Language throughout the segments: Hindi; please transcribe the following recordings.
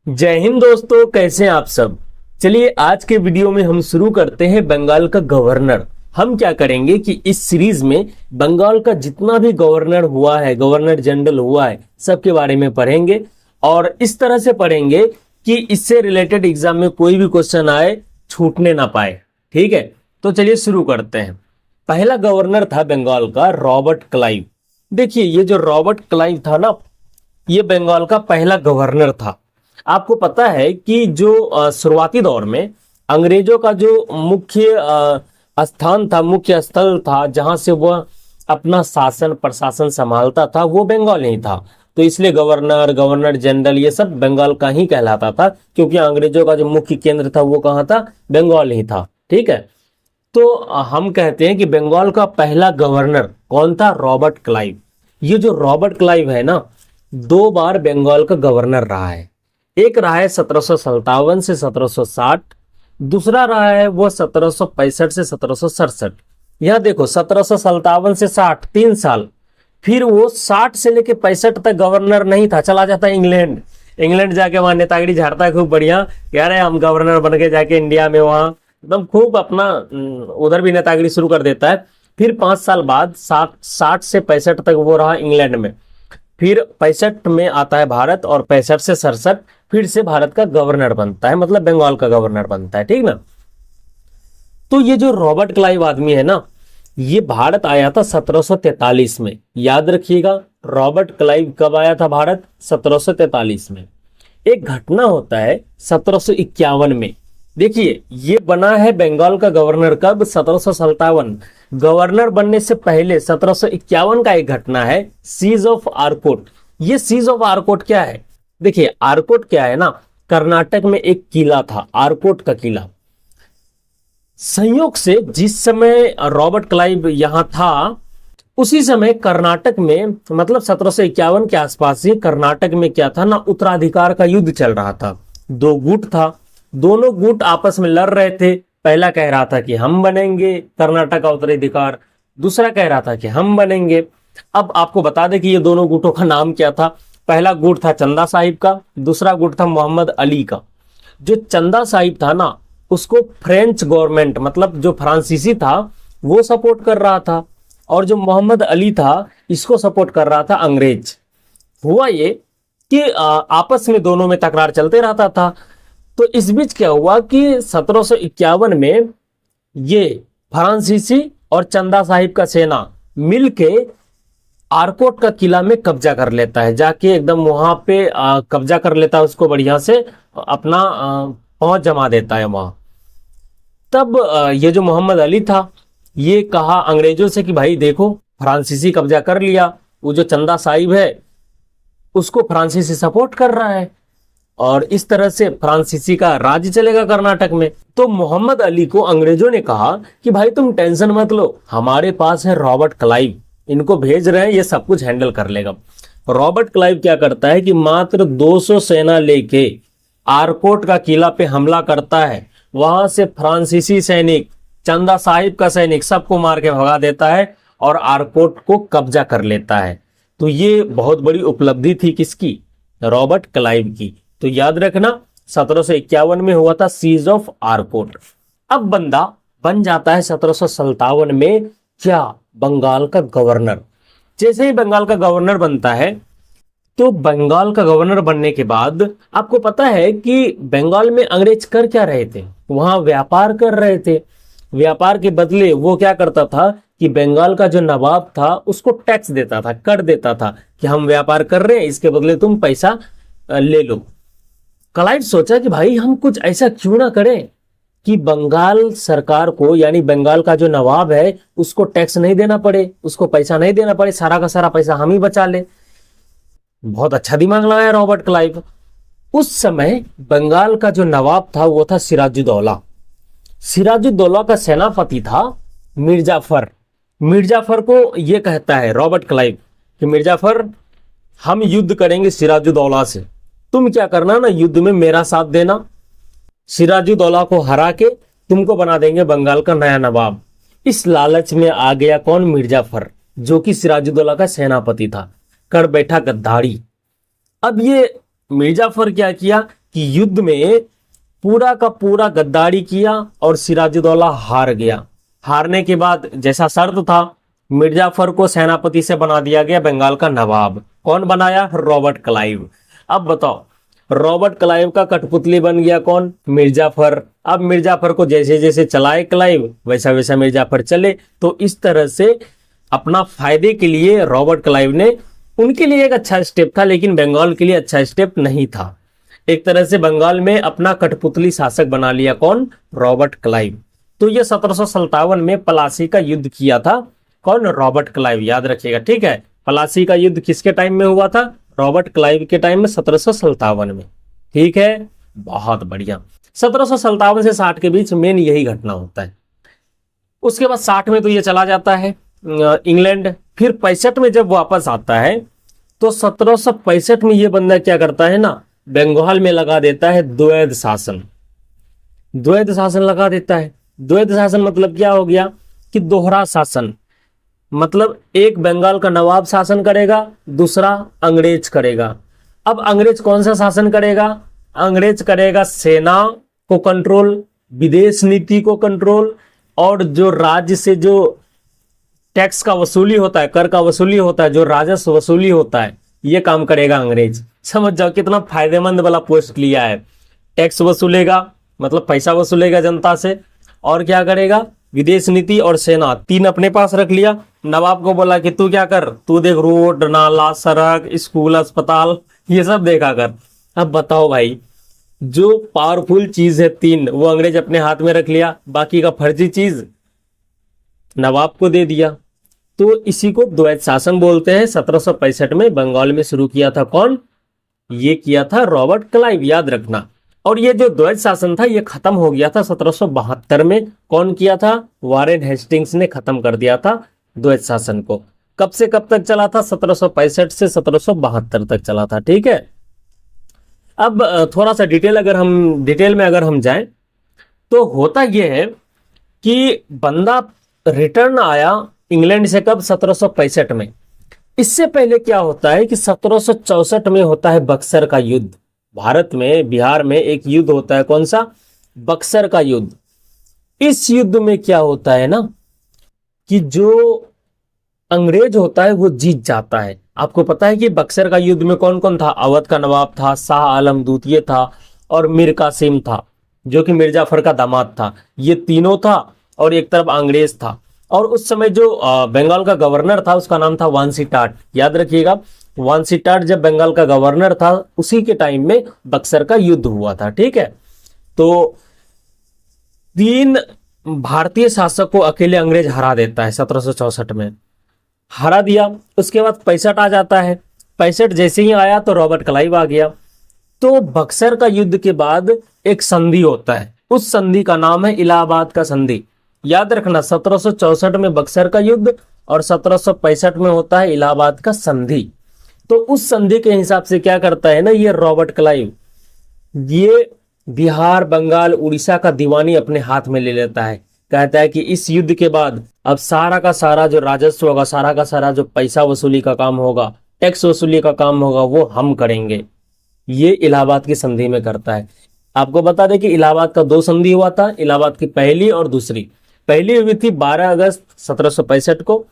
जय हिंद दोस्तों, कैसे हैं आप सब। चलिए आज के वीडियो में हम शुरू करते हैं बंगाल का गवर्नर। हम क्या करेंगे कि इस सीरीज में बंगाल का जितना भी गवर्नर हुआ है, गवर्नर जनरल हुआ है, सबके बारे में पढ़ेंगे और इस तरह से पढ़ेंगे कि इससे रिलेटेड एग्जाम में कोई भी क्वेश्चन आए छूटने ना पाए। ठीक है, तो चलिए शुरू करते हैं। पहला गवर्नर था बंगाल का रॉबर्ट क्लाइव। देखिए ये जो रॉबर्ट क्लाइव था ना, ये बंगाल का पहला गवर्नर था। आपको पता है कि जो शुरुआती दौर में अंग्रेजों का जो मुख्य स्थान था, मुख्य स्थल था, जहां से वह अपना शासन प्रशासन संभालता था, वो बंगाल ही था। तो इसलिए गवर्नर, गवर्नर जनरल ये सब बंगाल का ही कहलाता था, क्योंकि अंग्रेजों का जो मुख्य केंद्र था वो कहाँ था, बंगाल ही था। ठीक है, तो हम कहते हैं कि बंगाल का पहला गवर्नर कौन था, रॉबर्ट क्लाइव। ये जो रॉबर्ट क्लाइव है ना, 2 बार बंगाल का गवर्नर रहा है। एक रहा है 1757 से 1760, दूसरा रहा है वो 1765 से 1767। यह देखो 1757 से 60 3 साल, फिर वो 60 से लेके 65 तक गवर्नर नहीं था, चला जाता है इंग्लैंड। इंग्लैंड जाके वहां नेतागिरी झाड़ता है खूब बढ़िया, कह रहे हैं हम गवर्नर बन के जाके इंडिया में वहां एकदम खूब अपना उधर भी नेतागिरी शुरू कर देता है। फिर 5 साल बाद 60 से 65 तक वो रहा इंग्लैंड में, फिर 65 में आता है भारत और 65 से 67 फिर से भारत का गवर्नर बनता है, मतलब बंगाल का गवर्नर बनता है। ठीक ना। तो ये जो रॉबर्ट क्लाइव आदमी है ना, ये भारत आया था 1743 में। याद रखिएगा, रॉबर्ट क्लाइव कब आया था भारत, 1743 में। एक घटना होता है 1751 में। देखिए ये बना है बंगाल का गवर्नर कब, 1757। गवर्नर बनने से पहले 1751 का एक घटना है, सीज ऑफ आरकोट। ये सीज ऑफ आरकोट क्या है, देखिए आरकोट क्या है ना, कर्नाटक में एक किला था, आरकोट का किला। संयोग से जिस समय रॉबर्ट क्लाइव यहां था, उसी समय कर्नाटक में, मतलब 1751 के आसपास ही कर्नाटक में क्या था ना, उत्तराधिकार का युद्ध चल रहा था। 2 गुट था, दोनों गुट आपस में लड़ रहे थे। पहला कह रहा था कि हम बनेंगे कर्नाटक का उत्तराधिकार, दूसरा कह रहा था कि हम बनेंगे। अब आपको बता दें कि ये दोनों गुटों का नाम क्या था। पहला गुट था चंदा साहिब का, दूसरा गुट था मोहम्मद अली का। जो चंदा साहिब था ना, उसको फ्रेंच गवर्नमेंट, मतलब जो फ्रांसीसी था, वो सपोर्ट कर रहा था, और जो मोहम्मद अली था, इसको सपोर्ट कर रहा था अंग्रेज। हुआ ये कि आपस में दोनों में तकरार चलते रहता था। तो इस बीच क्या हुआ कि 1751 में ये फ्रांसीसी और चंदा साहिब का सेना मिलके आरकोट का किला में कब्जा कर लेता है, जाके एकदम वहां पे कब्जा कर लेता है, उसको बढ़िया से अपना पहुंच जमा देता है वहां। तब ये जो मोहम्मद अली था, ये कहा अंग्रेजों से कि भाई देखो फ्रांसीसी कब्जा कर लिया, वो जो चंदा साहिब है उसको फ्रांसीसी सपोर्ट कर रहा है, और इस तरह से फ्रांसीसी का राज्य चलेगा कर्नाटक में। तो मोहम्मद अली को अंग्रेजों ने कहा कि भाई तुम टेंशन मत लो, हमारे पास है रॉबर्ट क्लाइव, इनको भेज रहे हैं, ये सब कुछ हैंडल कर लेगा। रॉबर्ट क्लाइव क्या करता है कि मात्र 200 सेना लेके आरकोट का किला पे हमला करता है। वहां से फ्रांसीसी सैनिक, चंदा साहिब का सैनिक, सबको मार के भगा देता है और आरकोट को कब्जा कर लेता है। तो ये बहुत बड़ी उपलब्धि थी किसकी, रॉबर्ट क्लाइव की। तो याद रखना 1751 में हुआ था सीज ऑफ आरकोट। अब बंदा बन जाता है 1757 में क्या, बंगाल का गवर्नर। जैसे ही बंगाल का गवर्नर बनता है, तो बंगाल का गवर्नर बनने के बाद आपको पता है कि बंगाल में अंग्रेज कर क्या रहे थे, वहां व्यापार कर रहे थे। व्यापार के बदले वो क्या करता था कि बंगाल का जो नवाब था उसको टैक्स देता था, कर देता था कि हम व्यापार कर रहे हैं, इसके बदले तुम पैसा ले लो। क्लाइव सोचा कि भाई हम कुछ ऐसा क्यों ना करें कि बंगाल सरकार को, यानी बंगाल का जो नवाब है, उसको टैक्स नहीं देना पड़े, उसको पैसा नहीं देना पड़े, सारा का सारा पैसा हम ही बचा ले। बहुत अच्छा दिमाग लगाया रॉबर्ट क्लाइव। उस समय बंगाल का जो नवाब था वो था सिराजुद्दौला। सिराजुद्दौला का सेनापति था मिर्जाफर। मिर्जाफर को ये कहता है रॉबर्ट क्लाइव कि मिर्जाफर, हम युद्ध करेंगे सिराजुद्दौला से, तुम क्या करना ना, युद्ध में मेरा साथ देना। सिराजुद्दौला को हरा के तुमको बना देंगे बंगाल का नया नवाब। इस लालच में आ गया कौन, मिर्जाफर, जो कि सिराजुद्दौला का सेनापति था। कर बैठा गद्दारी। अब ये मिर्जाफर क्या किया कि युद्ध में पूरा का पूरा गद्दारी किया और सिराजुद्दौला हार गया। हारने के बाद जैसा शर्त था, मिर्जाफर को सेनापति से बना दिया गया बंगाल का नवाब। कौन बनाया? Robert Clive. अब बताओ, रॉबर्ट क्लाइव का कठपुतली बन गया कौन? मिर्जाफर। अब मिर्जाफर को जैसे जैसे चलाए क्लाइव, वैसा वैसा मिर्जाफर चले। तो इस तरह से अपना फायदे के लिए रॉबर्ट क्लाइव ने, उनके लिए एक अच्छा स्टेप था लेकिन बंगाल के लिए अच्छा स्टेप नहीं था। एक तरह से बंगाल में अपना कठपुतली शासक बना लिया कौन? Robert Clive. तो ये 1757 में प्लासी का युद्ध किया था कौन? Robert Clive. याद रखिएगा, ठीक है। प्लासी का युद्ध किसके टाइम में हुआ था? रॉबर्ट क्लाइव के टाइम में, 1757 में। ठीक है, बहुत बढ़िया। 1757 से 60 के बीच मेन यही घटना होता है। उसके बाद 60 में तो ये चला जाता है इंग्लैंड। फिर 65 में जब वापस आता है तो 1765 में ये बंदा क्या करता है ना, बंगाल में लगा देता है द्वैध शासन। द्वैध शासन लगा देता है। द्वैध शासन मतलब क्या हो गया कि दोहरा शासन। मतलब एक बंगाल का नवाब शासन करेगा, दूसरा अंग्रेज करेगा। अब अंग्रेज कौन सा शासन करेगा? अंग्रेज करेगा सेना को कंट्रोल, विदेश नीति को कंट्रोल, और जो राज्य से जो टैक्स का वसूली होता है, कर का वसूली होता है, जो राजस्व वसूली होता है, ये काम करेगा अंग्रेज। समझ जाओ कितना फायदेमंद वाला पोस्ट लिया है। टैक्स वसूलेगा, मतलब पैसा वसूलेगा जनता से, और क्या करेगा? विदेश नीति और सेना, तीन अपने पास रख लिया। नवाब को बोला कि तू क्या कर, तू देख रोड, नाला, सड़क, स्कूल, अस्पताल, ये सब देखा कर। अब बताओ भाई, जो पावरफुल चीज है तीन, वो अंग्रेज अपने हाथ में रख लिया, बाकी का फर्जी चीज नवाब को दे दिया। तो इसी को द्वैध शासन बोलते हैं। 1765 में बंगाल में शुरू किया था कौन? ये किया था रॉबर्ट क्लाइव, याद रखना। और ये जो द्वैध शासन था ये खत्म हो गया था 1772 में। कौन किया था? वारेन हेस्टिंग्स ने खत्म कर दिया था द्वैध शासन को। कब से कब तक चला था? 1765 से 1772 तक चला था। ठीक है। अब थोड़ा सा डिटेल में अगर हम जाएं तो होता यह है कि बंदा रिटर्न आया इंग्लैंड से कब? 1765 में। इससे पहले क्या होता है कि 1764 में होता है बक्सर का युद्ध। भारत में, बिहार में एक युद्ध होता है, कौन सा? बक्सर का युद्ध। इस युद्ध में क्या होता है ना कि जो अंग्रेज होता है वो जीत जाता है। आपको पता है कि बक्सर का युद्ध में कौन कौन था? अवध का नवाब था, शाह आलम द्वितीय था, और मीर कासिम था जो कि मिर्जाफर का दामाद था। ये तीनों था, और एक तरफ अंग्रेज था। और उस समय जो बंगाल का गवर्नर था उसका नाम था वांसी टाट। याद रखिएगा, वांसी टाट जब बंगाल का गवर्नर था उसी के टाइम में बक्सर का युद्ध हुआ था। ठीक है। तो 3 भारतीय शासक को अकेले अंग्रेज हरा देता है 1764 में। हरा दिया, उसके बाद 65 आ जाता है। 65 जैसे ही आया तो रॉबर्ट क्लाइव आ गया। तो बक्सर का युद्ध के बाद एक संधि होता है, उस संधि का नाम है इलाहाबाद का संधि। याद रखना, 1764 में बक्सर का युद्ध और 1765 में होता है इलाहाबाद का संधि। तो उस संधि के हिसाब से क्या करता है ना ये रॉबर्ट क्लाइव, ये बिहार, बंगाल, उड़ीसा का दीवानी अपने हाथ में ले लेता है। कहता है कि इस युद्ध के बाद अब सारा का सारा जो राजस्व होगा, सारा का सारा जो पैसा वसूली का काम होगा, टैक्स वसूली का काम होगा, वो हम करेंगे। ये इलाहाबाद की संधि में करता है। आपको बता दें कि इलाहाबाद का 2 संधि हुआ था, इलाहाबाद की पहली और दूसरी। पहली हुई थी 12 अगस्त 1765 को,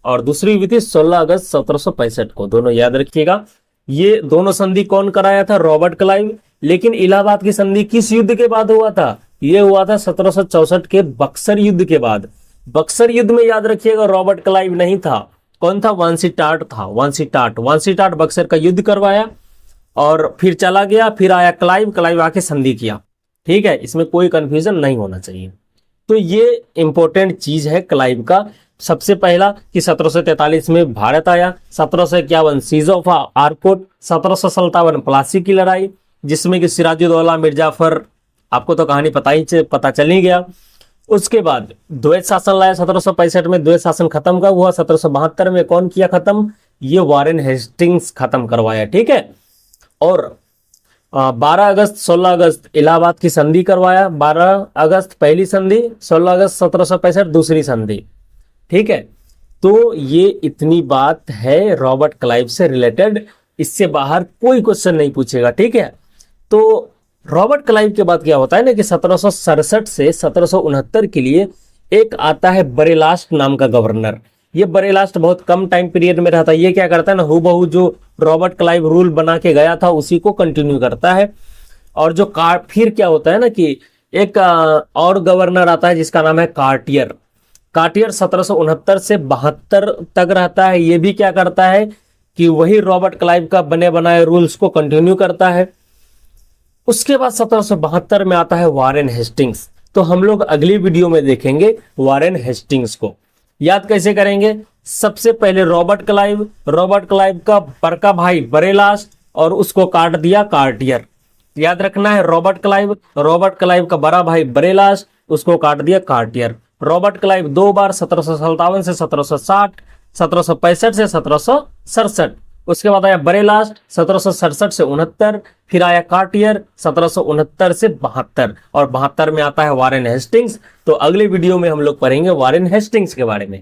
और दूसरी हुई थी 16 अगस्त 1765 को। दोनों याद रखिएगा। ये दोनों संधि कौन कराया था? Robert Clive. लेकिन इलाहाबाद की संधि किस युद्ध के बाद हुआ था? ये हुआ था 1764 के बक्सर युद्ध के बाद। बक्सर युद्ध में याद रखिएगा रॉबर्ट क्लाइव नहीं था। कौन था? वांसी टाट था। वांसी टाट बक्सर का युद्ध करवाया और फिर चला गया। फिर आया क्लाइव आके संधि किया। ठीक है, इसमें कोई कंफ्यूजन नहीं होना चाहिए। तो ये इंपॉर्टेंट चीज है क्लाइव का। सबसे पहला कि 1743 में भारत आया, 1751 सीज ऑफ आरकोट, 1757 प्लासी की लड़ाई जिसमें कि सिराजुद्दौला, मिर्जाफर, आपको तो कहानी पता चल ही गया। उसके बाद द्वैध शासन लाया 1765 में। द्वैध शासन खत्म कब हुआ? 1772 में। कौन किया खत्म? ये वारेन हेस्टिंग्स खत्म करवाया। ठीक है। और 12 अगस्त 16 अगस्त इलाहाबाद की संधि करवाया। 12 अगस्त पहली संधि, 16 अगस्त 1765 दूसरी संधि। ठीक है। तो ये इतनी बात है रॉबर्ट क्लाइव से रिलेटेड। इससे बाहर कोई क्वेश्चन नहीं पूछेगा। ठीक है। तो रॉबर्ट क्लाइव के बाद क्या होता है ना कि 1767 से 1769 के लिए एक आता है बरेलास्ट नाम का गवर्नर। ये बरेलास्ट बहुत कम टाइम पीरियड में रहता है। ये क्या करता है ना, हूबहू जो रॉबर्ट क्लाइव रूल बना के गया था उसी को कंटिन्यू करता है। और जो फिर क्या होता है ना कि एक और गवर्नर आता है जिसका नाम है कार्टियर। कार्टियर 1769 से 72 तक रहता है। ये भी क्या करता है कि वही रॉबर्ट क्लाइव का बने बनाए रूल्स को कंटिन्यू करता है। उसके बाद 1772 में आता है वारेन हेस्टिंग्स। तो हम लोग अगली वीडियो में देखेंगे वारेन हेस्टिंग्स को। याद कैसे करेंगे? सबसे पहले रॉबर्ट क्लाइव का बड़का भाई बरेलास्ट और उसको काट दिया कार्टियर। याद रखना है, रॉबर्ट क्लाइव का बड़ा भाई बरेलास्ट, उसको काट दिया कार्टियर। रॉबर्ट क्लाइव 2 बार 1757 से 1760, 1765 से 1767। उसके बाद आया बरेलास्ट 1767 से 69, फिर आया कार्टियर 1769 से 72 और 72 में आता है वारेन हेस्टिंग्स। तो अगले वीडियो में हम लोग पढ़ेंगे वारेन हेस्टिंग्स के बारे में।